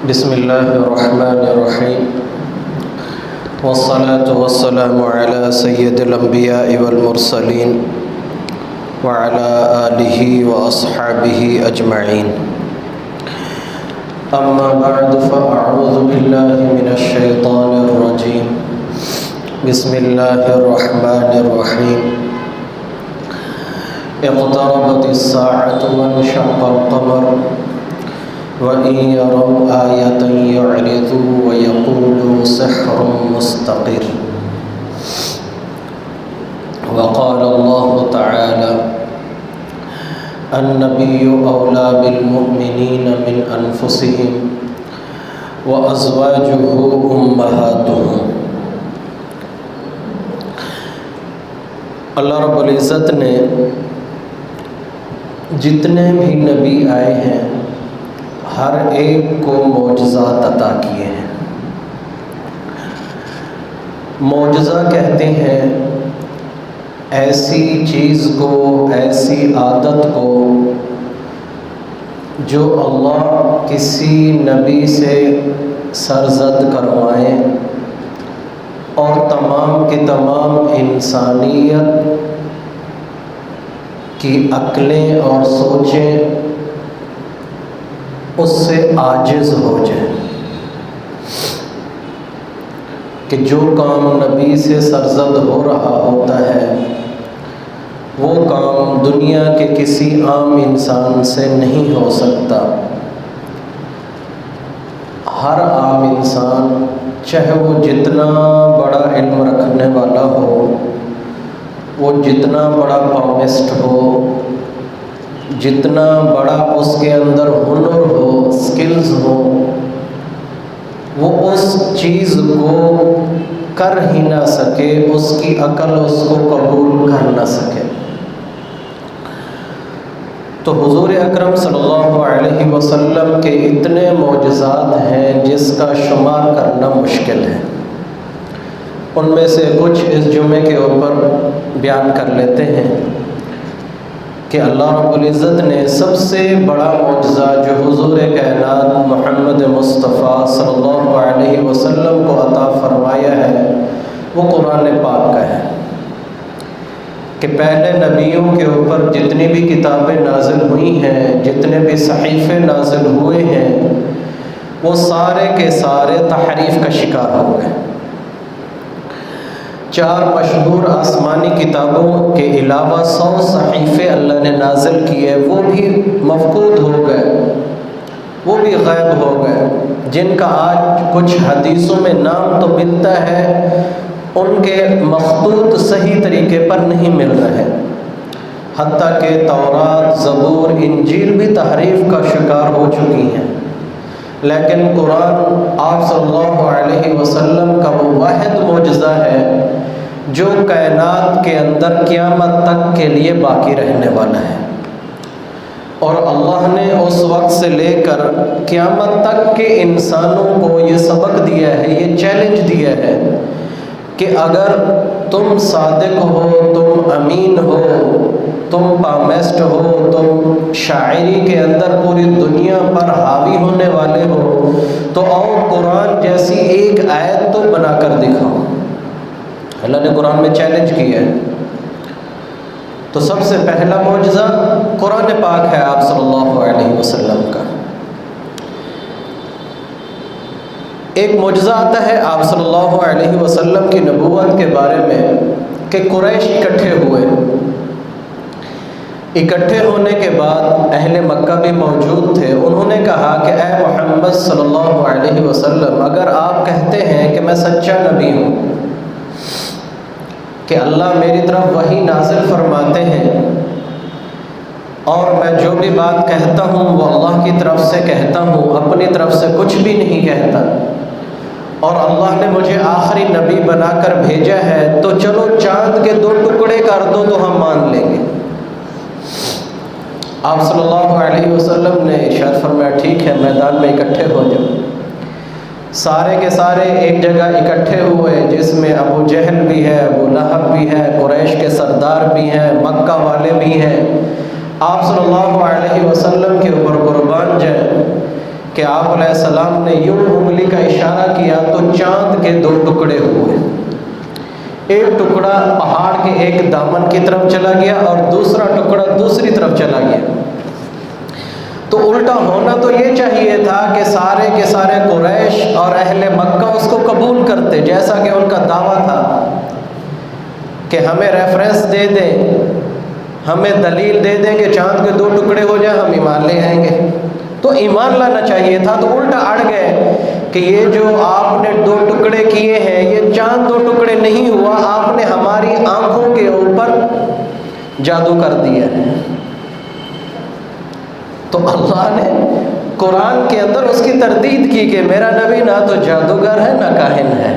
بسم اللہ الرحمن الرحیم والصلاة والسلام على سید الانبیاء والمرسلین وعلى آلہ واصحابہ اجمعین اما بعد فاعوذ باللہ من الشیطان الرجیم بسم اللہ الرحمن الرحیم اقتربت الساعة وانشق القمر وَإِن يَرَوْا آيَةً يُعْرِضُوا وَيَقُولُوا سِحْرٌ مُسْتَمِرٌّ وقال الله تعالى النبي أولى بالمؤمنين من أنفسهم وأزواجه أمهاتهم۔ اللہ رب العزت نے جتنے بھی نبی آئے ہیں ہر ایک کو معجزات عطا کیے ہیں۔ معجزہ کہتے ہیں ایسی چیز کو، ایسی عادت کو جو اللہ کسی نبی سے سرزد کروائیں اور تمام کی تمام انسانیت کی عقلیں اور سوچیں اس سے عاجز ہو جائیں، کہ جو کام نبی سے سرزد ہو رہا ہوتا ہے وہ کام دنیا کے کسی عام انسان سے نہیں ہو سکتا۔ ہر عام انسان چاہے وہ جتنا بڑا علم رکھنے والا ہو، وہ جتنا بڑا پامسٹ ہو، جتنا بڑا اس کے اندر ہنر ہو، سکلز ہو، وہ اس چیز کو کر ہی نہ سکے، اس کی عقل اس کو قبول کر نہ سکے۔ تو حضور اکرم صلی اللہ علیہ وسلم کے اتنے معجزات ہیں جس کا شمار کرنا مشکل ہے۔ ان میں سے کچھ اس جمعے کے اوپر بیان کر لیتے ہیں کہ اللہ رب العزت نے سب سے بڑا معجزہ جو حضور کائنات محمد مصطفیٰ صلی اللہ علیہ وسلم کو عطا فرمایا ہے وہ قرآن پاک کا ہے، کہ پہلے نبیوں کے اوپر جتنی بھی کتابیں نازل ہوئی ہیں، جتنے بھی صحیفے نازل ہوئے ہیں، وہ سارے کے سارے تحریف کا شکار ہو گئے۔ 4 مشہور آسمانی کتابوں کے علاوہ 100 صحیفے اللہ نے نازل کیے، وہ بھی مفقود ہو گئے، وہ بھی غائب ہو گئے، جن کا آج کچھ حدیثوں میں نام تو ملتا ہے، ان کے مخطوط صحیح طریقے پر نہیں مل رہے۔ حتیٰ کہ تورات، زبور، انجیل بھی تحریف کا شکار ہو چکی ہیں، لیکن قرآن آپ صلی اللہ علیہ وسلم کا وہ واحد معجزہ ہے جو کائنات کے اندر قیامت تک کے لیے باقی رہنے والا ہے۔ اور اللہ نے اس وقت سے لے کر قیامت تک کے انسانوں کو یہ سبق دیا ہے، یہ چیلنج دیا ہے کہ اگر تم صادق ہو، تم امین ہو، تم پامسٹ ہو، تم شاعری کے اندر پوری دنیا پر حاوی ہونے والے ہو، تو آؤ قرآن جیسی ایک آیت تو بنا کر دکھاؤ۔ اللہ نے قرآن میں چیلنج کیا ہے۔ تو سب سے پہلا معجزہ قرآن پاک ہے آپ صلی اللہ علیہ وسلم کا۔ ایک معجزہ آتا ہے آپ صلی اللہ علیہ وسلم کی نبوت کے بارے میں کہ قریش اکٹھے ہوئے۔ اکٹھے ہونے کے بعد اہل مکہ بھی موجود تھے۔ انہوں نے کہا کہ اے محمد صلی اللہ علیہ وسلم، اگر آپ کہتے ہیں کہ میں سچا نبی ہوں، کہ اللہ میری طرف وحی نازل فرماتے ہیں اور میں جو بھی بات کہتا ہوں وہ اللہ کی طرف سے کہتا ہوں، اپنی طرف سے کچھ بھی نہیں کہتا، اور اللہ نے مجھے آخری نبی بنا کر بھیجا ہے، تو چلو چاند کے 2 ٹکڑے کر دو تو ہم مان لیں گے۔ آپ صلی اللہ علیہ وسلم نے ارشاد فرمایا ٹھیک ہے، میدان میں اکٹھے ہو جاؤ۔ سارے کے سارے ایک جگہ اکٹھے ہوئے، جس میں ابو جہل بھی ہے، ابو لہب بھی ہے، قریش کے سردار بھی ہیں، مکہ والے بھی ہیں۔ آپ صلی اللہ علیہ وسلم کے اوپر قربان جائیں کہ آپ علیہ السلام نے یوں انگلی کا اشارہ کیا تو چاند کے 2 ٹکڑے ہوئے، ایک ٹکڑا پہاڑ کے ایک دامن کی طرف چلا گیا اور دوسرا ٹکڑا دوسری طرف چلا گیا۔ تو الٹا ہونا تو یہ چاہیے تھا کہ سارے کے سارے قریش اور اہل مکہ اس کو قبول کرتے، جیسا کہ ان کا دعویٰ تھا کہ ہمیں ریفرنس دے دیں، ہمیں دلیل دے دیں کہ چاند کے 2 ٹکڑے ہو جائیں، ہم ایمان لے آئیں گے۔ تو ایمان لانا چاہیے تھا، تو الٹا اڑ گئے کہ یہ جو آپ نے 2 ٹکڑے کیے ہیں، یہ چاند 2 ٹکڑے نہیں ہوا، آپ نے ہماری آنکھوں کے اوپر جادو کر دیا ہے۔ تو اللہ نے قرآن کے اندر اس کی تردید کی کہ میرا نبی نہ تو جادوگر ہے نہ کاہن ہے۔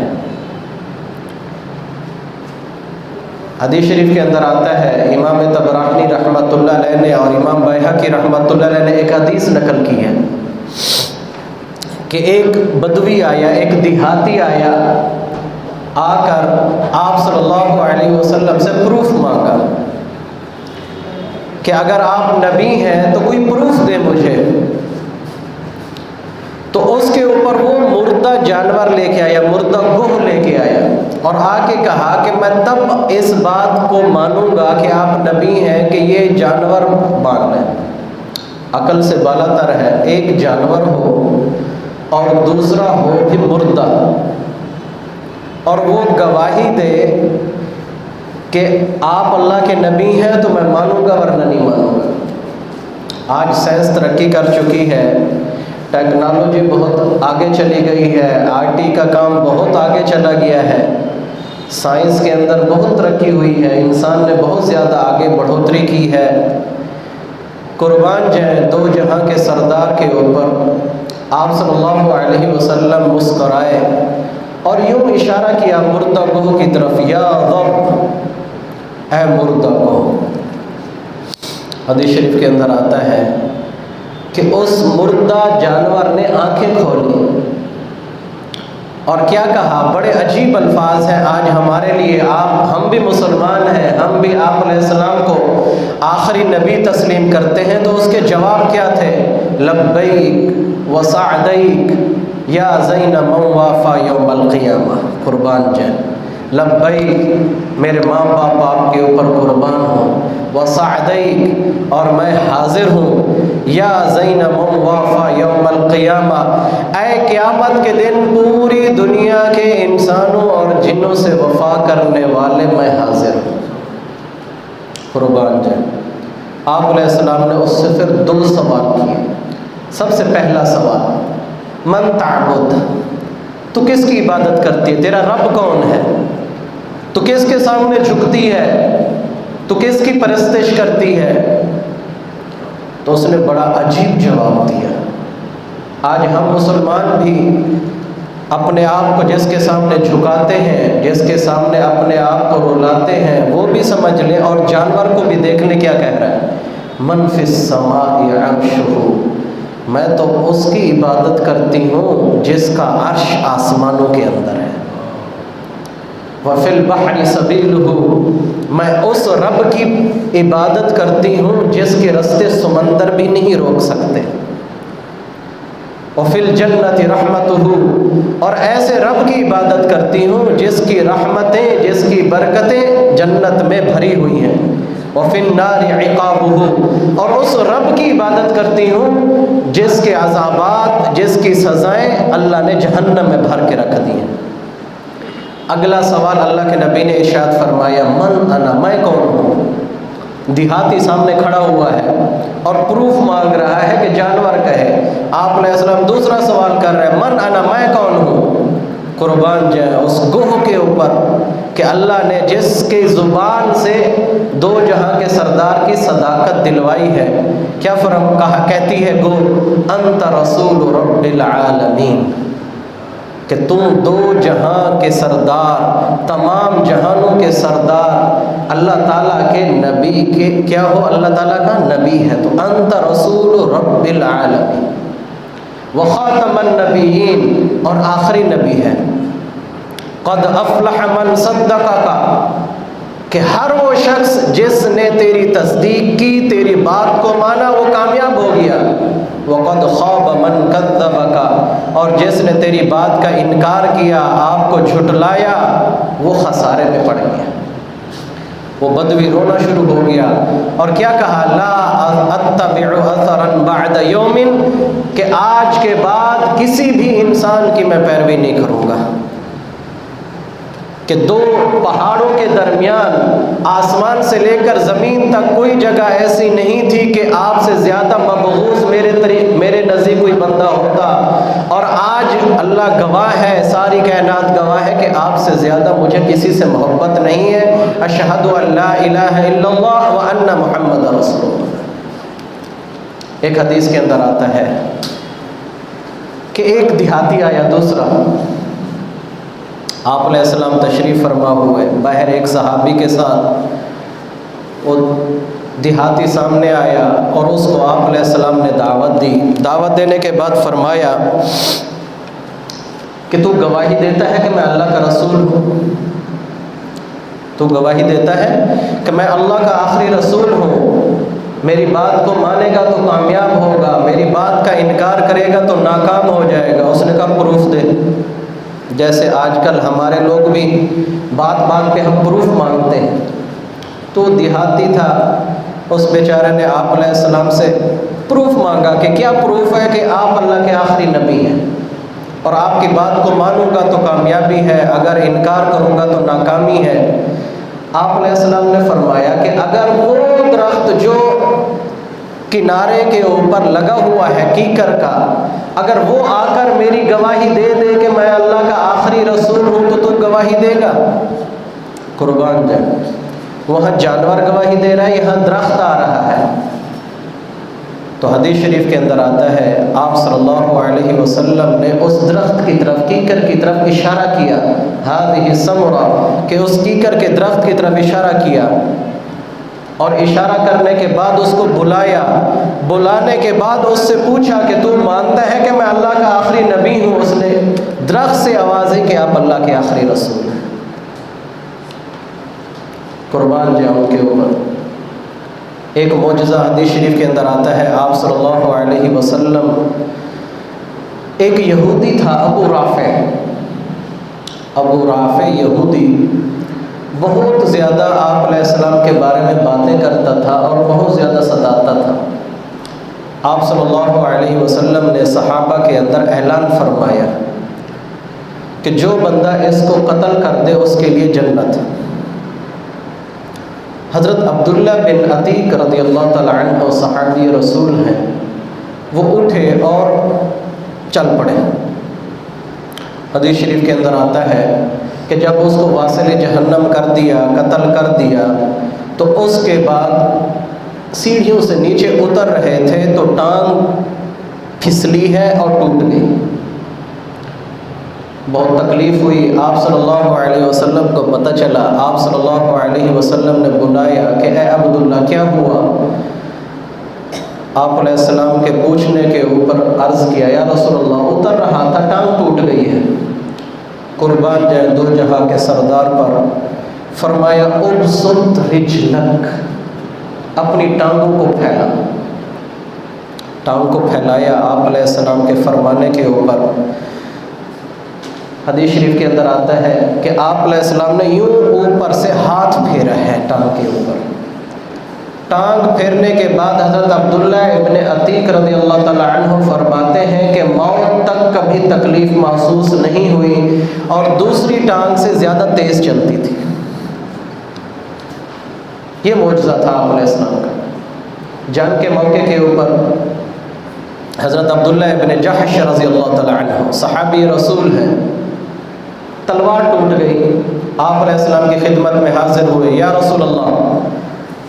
حدیث شریف کے اندر آتا ہے، امام طبرانی رحمۃ اللہ علیہ نے اور امام بیہقی رحمۃ اللہ علیہ نے ایک حدیث نقل کی ہے کہ ایک بدوی آیا، ایک دیہاتی آیا، آ کر آپ صلی اللہ علیہ وسلم سے پروف مانگا کہ اگر آپ نبی ہیں تو کوئی پروف دے مجھے۔ تو اس کے اوپر وہ مردہ جانور لے کے آیا، مردہ گوہ لے کے آیا اور آ کے کہا کہ میں تب اس بات کو مانوں گا کہ آپ نبی ہیں کہ یہ جانور مان لیں۔ عقل سے بالا تر ہے، ایک جانور ہو اور دوسرا ہو بھی مردہ، اور وہ گواہی دے کہ آپ اللہ کے نبی ہیں تو میں مانوں گا ورنہ نہیں مانوں گا۔ آج سائنس ترقی کر چکی ہے، ٹیکنالوجی بہت آگے چلی گئی ہے، آئی کا کام بہت آگے چلا گیا ہے، سائنس کے اندر بہت ترقی ہوئی ہے، انسان نے بہت زیادہ آگے بڑھوتری کی ہے۔ قربان جائیں 2 جہاں کے سردار کے اوپر آپ صلی اللہ علیہ وسلم مسکرائے اور یوں اشارہ کیا مردہ گوہ کی طرف، یا رب، اے مردہ گوہ۔ حدیث شریف کے اندر آتا ہے کہ اس مردہ جانور نے آنکھیں کھولی اور کیا کہا، بڑے عجیب الفاظ ہیں آج ہمارے لیے، ہم بھی مسلمان ہیں، ہم بھی آپ علیہ السلام کو آخری نبی تسلیم کرتے ہیں، تو اس کے جواب کیا تھے، لبیک وسعدیک یا زین من وافا یوم القیامہ۔ قربان جائیں، لبیک، میرے ماں باپ آپ کے اوپر قربان ہوں، وسعدیک، اور میں حاضر ہوں، یا زین من وافا یوم القیامہ، اے قیامت کے دن پوری دنیا کے انسانوں اور جنوں سے وفا کرنے والے میں حاضر ہوں۔ قربان جائیں، آپ علیہ السلام نے اس سے پھر 2 سوال کیے۔ سب سے پہلا سوال، من تعبد، تو کس کی عبادت کرتی ہے، تیرا رب کون ہے، تو کس کے سامنے جھکتی ہے، تو کس کی پرستش کرتی ہے؟ تو اس نے بڑا عجیب جواب دیا۔ آج ہم مسلمان بھی اپنے آپ کو جس کے سامنے جھکاتے ہیں، جس کے سامنے اپنے آپ کو رلاتے ہیں، وہ بھی سمجھ لیں، اور جانور کو بھی دیکھ لیں کیا کہہ رہا ہے، من فی السماء عرشہ، میں تو اس کی عبادت کرتی ہوں جس کا عرش آسمانوں کے اندر ہے، وفی البحر سبیلہ، میں اس رب کی عبادت کرتی ہوں جس کے رستے سمندر بھی نہیں روک سکتے، وفی الجنت رحمتہ، اور ایسے رب کی عبادت کرتی ہوں جس کی رحمتیں، جس کی برکتیں جنت میں بھری ہوئی ہیں، وفی النار عقابہ، اور اس رب کی عبادت کرتی ہوں جس کے عذابات، جس کی سزائیں اللہ نے جہنم میں بھر کے رکھ دی ہیں۔ اگلا سوال اللہ کے نبی نے ارشاد فرمایا، من انا، میں کون ہوں؟ دیہاتی سامنے کھڑا ہوا ہے اور پروف مانگ رہا ہے کہ جانور کہے۔ آپ علیہ السلام دوسرا سوال کر رہے ہیں، من انا، میں کون ہوں؟ قربان جائے اس گوہ کے اوپر کہ اللہ نے جس کی زبان سے 2 جہاں کے سردار کی صداقت دلوائی ہے، کیا کہتی ہے گوہ، انت رسول رب العالمین، کہ تم 2 جہاں کے سردار، تمام جہانوں کے سردار، اللہ تعالیٰ کے نبی کے کیا ہو، اللہ تعالیٰ کا نبی ہے، تو انت رسول رب العالمین وخاتم النبیین، اور آخری نبی ہے، قد افلح من صدقک، کہ ہر وہ شخص جس نے تیری تصدیق کی، تیری بات کو مانا، وہ کامیاب ہو گیا۔ وقد خواب من کذبک، اور جس نے تیری بات کا انکار کیا، آپ کو جھٹلایا، وہ خسارے میں پڑ گیا۔ وہ بدوی رونا شروع ہو گیا اور کیا کہا، لا اتبع اثرا بعد یوم، کہ آج کے بعد کسی بھی انسان کی میں پیروی نہیں کروں گا۔ کہ دو پہاڑوں کے درمیان آسمان سے لے کر زمین تک کوئی جگہ ایسی نہیں تھی کہ آپ سے زیادہ مبغوض میرے نزدیک کوئی بندہ ہوتا، اور آج اللہ گواہ ہے، ساری کائنات گواہ ہے کہ آپ سے زیادہ مجھے کسی سے محبت نہیں ہے۔ اشہد ان لا الہ الا اللہ وان محمد رسول اللہ۔ ایک حدیث کے اندر آتا ہے کہ ایک دیہاتی آیا، دوسرا، آپ علیہ السلام تشریف فرما ہوئے باہر ایک صحابی کے ساتھ، وہ دیہاتی سامنے آیا اور اس کو آپ علیہ السلام نے دعوت دی۔ دعوت دینے کے بعد فرمایا کہ تو گواہی دیتا ہے کہ میں اللہ کا رسول ہوں، تو گواہی دیتا ہے کہ میں اللہ کا آخری رسول ہوں، میری بات کو مانے گا تو کامیاب ہوگا، میری بات کا انکار کرے گا تو ناکام ہو جائے گا۔ اس نے کہا پروف دے۔ جیسے آج کل ہمارے لوگ بھی بات بات پہ ہم پروف مانگتے ہیں، تو دیہاتی تھا، اس بیچارے نے آپ علیہ السلام سے پروف مانگا کہ کیا پروف ہے کہ آپ اللہ کے آخری نبی ہیں، اور آپ کی بات کو مانوں گا تو کامیابی ہے، اگر انکار کروں گا تو ناکامی ہے۔ آپ علیہ السلام نے فرمایا کہ اگر وہ درخت جو کنارے کے اوپر لگا ہوا ہے کیکر کا، اگر وہ آ کر میری گواہی دے دے کہ میں اللہ کا آخری رسول ہوں تو گواہی دے گا؟ قربان جائے، وہاں جانور گواہی دے رہا ہے، یہاں درخت آ رہا ہے۔ تو حدیث شریف کے اندر آتا ہے آپ صلی اللہ علیہ وسلم نے اس درخت کی طرف، کیکر کی طرف اشارہ کیا، ہذہ ثمرہ، کہ اس کیکر کے درخت کی طرف اشارہ کیا، اور اشارہ کرنے کے بعد اس کو بلایا، بلانے کے بعد اس سے پوچھا کہ تو مانتا ہے کہ میں اللہ کا آخری نبی ہوں؟ اس نے درخت سے آواز دی کہ آپ اللہ کے آخری رسول ہیں۔ قربان جاؤں ان کے اوپر۔ ایک معجزہ حدیث شریف کے اندر آتا ہے، آپ صلی اللہ علیہ وسلم، ایک یہودی تھا ابو رافع یہودی، بہت زیادہ آپ علیہ السلام کے بارے میں باتیں کرتا تھا اور بہت زیادہ ستاتا تھا۔ آپ صلی اللہ علیہ وسلم نے صحابہ کے اندر اعلان فرمایا کہ جو بندہ اس کو قتل کر دے اس کے لیے جنت۔ حضرت عبداللہ بن عتیق رضی اللہ تعالیٰ عنہ صحابی رسول ہیں، وہ اٹھے اور چل پڑے۔ حدیث شریف کے اندر آتا ہے کہ جب اس کو واصل جہنم کر دیا، قتل کر دیا، تو اس کے بعد سیڑھیوں سے نیچے اتر رہے تھے تو ٹانگ پھسلی ہے اور ٹوٹ گئی۔ بہت تکلیف ہوئی، آپ صلی اللہ علیہ وسلم کو پتہ چلا، آپ صلی اللہ علیہ وسلم نے بلایا کہ اے عبداللہ کیا ہوا؟ آپ علیہ السلام کے پوچھنے کے اوپر عرض کیا، یا رسول اللہ اتر رہا تھا، ٹانگ ٹوٹ گئی ہے۔ قربان جائے دو جہاں کے سردار پر، فرمایا ابسط رجلک، اپنی ٹانگوں کو پھیلا۔ ٹانگ کو پھیلایا آپ علیہ السلام کے فرمانے کے اوپر۔ حدیث شریف کے اندر آتا ہے کہ آپ علیہ السلام نے یوں اوپر سے ہاتھ پھیرا ہے ٹانگ کے اوپر۔ ٹانگ پھیرنے کے بعد حضرت عبداللہ ابن عتیق رضی اللہ تعالیٰ عنہ فرماتے ہیں کہ موت تک کبھی تکلیف محسوس نہیں ہوئی، اور دوسری ٹانگ سے زیادہ تیز چلتی تھی۔ یہ معجزہ تھا آپ علیہ السلام کا۔ جنگ کے موقع کے اوپر حضرت عبداللہ ابن جحش رضی اللہ تعالیٰ عنہ صحابی رسول ہیں، تلوار ٹوٹ گئی، آپ علیہ السلام کی خدمت میں حاضر ہوئے، یا رسول اللہ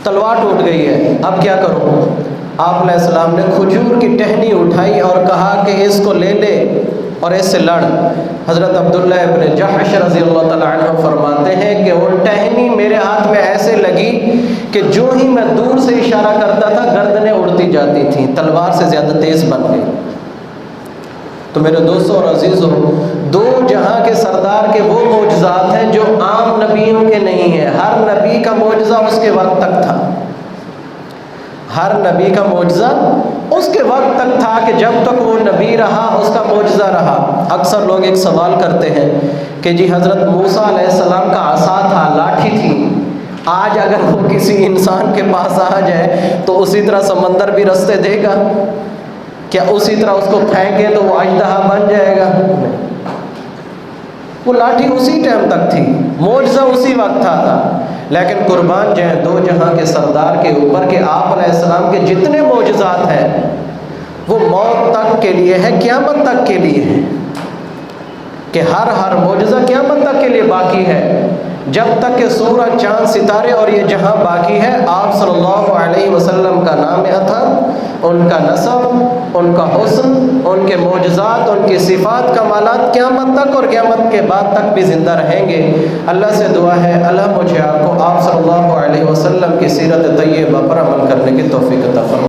تلوار ٹوٹ گئی ہے، اب کیا کروں؟ آپ علیہ السلام نے کھجور کی ٹہنی اٹھائی اور کہا کہ اس کو لے لے اور اس سے لڑ۔ حضرت عبداللہ ابن جحش رضی اللہ تعالیٰ عنہ فرماتے ہیں کہ وہ ٹہنی میرے ہاتھ میں ایسے لگی کہ جو ہی میں دور سے اشارہ کرتا تھا گردنیں اڑتی جاتی تھیں، تلوار سے زیادہ تیز بن گئی۔ تو میرے دوستوں اور عزیزوں، دو جہاں کے سردار کے وہ معجزات ہیں جو عام نبیوں کے نہیں ہیں۔ ہر نبی کا معجزہ اس کے وقت تک تھا، ہر نبی کا معجزہ اس کے وقت تک تھا کہ جب تک وہ نبی رہا اس کا معجزہ رہا۔ اکثر لوگ ایک سوال کرتے ہیں کہ جی حضرت موسیٰ علیہ السلام کا عصا تھا، لاٹھی تھی، آج اگر وہ کسی انسان کے پاس آ جائے تو اسی طرح سمندر بھی رستے دے گا؟ کیا اسی طرح اس کو پھینکے تو وہ اژدہا بن جائے گا؟ وہ لاٹھی اسی ٹائم تک تھی، معجزہ اسی وقت تھا۔ لیکن قربان جائیں دو جہاں کے سردار کے اوپر کہ آپ علیہ السلام کے جتنے معجزات ہیں وہ موت تک کے لیے ہے، قیامت تک کے لیے ہے، کہ ہر معجزہ قیامت تک کے لیے باقی ہے۔ جب تک کہ سورج، چاند، ستارے اور یہ جہاں باقی ہے، آپ صلی اللہ علیہ وسلم کا نام اطہر، ان کا نسب، ان کا حسن، ان کے معجزات، ان کی صفات، کمالات قیامت تک اور قیامت کے بعد تک بھی زندہ رہیں گے۔ اللہ سے دعا ہے اللہ مجھے آپ کو آپ صلی اللہ علیہ وسلم کی سیرت طیبہ پر عمل کرنے کی توفیق عطا فرمائے۔